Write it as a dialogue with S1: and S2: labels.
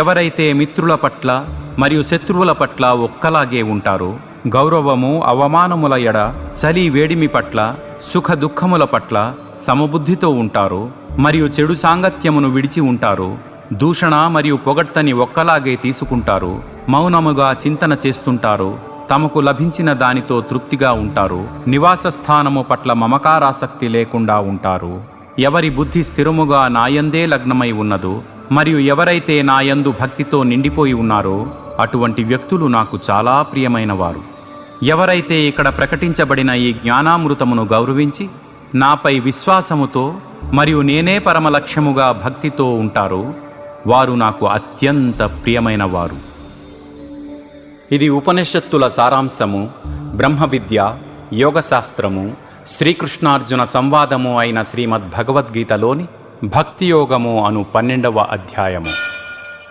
S1: ఎవరైతే మిత్రుల పట్ల మరియు శత్రువుల పట్ల ఒక్కలాగే ఉంటారో, గౌరవము అవమానముల ఎడ, చలి వేడిమి పట్ల, సుఖ దుఃఖముల పట్ల సమబుద్ధితో ఉంటారో, మరియు చెడు సాంగత్యమును విడిచి ఉంటారో, దూషణ మరియు పొగడ్తని ఒక్కలాగే తీసుకుంటారో, మౌనముగా చింతన చేస్తుంటారో, తమకు లభించిన దానితో తృప్తిగా ఉంటారు, నివాస స్థానము పట్ల మమకారాసక్తి లేకుండా ఉంటారు, ఎవరి బుద్ధి స్థిరముగా నాయందే లగ్నమై ఉన్నదో, మరియు ఎవరైతే నాయందు భక్తితో నిండిపోయి ఉన్నారో అటువంటి వ్యక్తులు నాకు చాలా ప్రియమైన వారు. ఎవరైతే ఇక్కడ ప్రకటించబడిన ఈ జ్ఞానామృతమును గౌరవించి నాపై విశ్వాసముతో మరియు నేనే పరమ లక్ష్యముగా భక్తితో ఉంటారో వారు నాకు అత్యంత ప్రియమైన వారు. ఇది ఉపనిషత్తుల సారాంశము, బ్రహ్మ విద్య, యోగశాస్త్రము, శ్రీకృష్ణార్జున సంవాదము అయిన శ్రీమద్ భగవద్గీతలోని భక్తియోగము అను 12వ అధ్యాయము.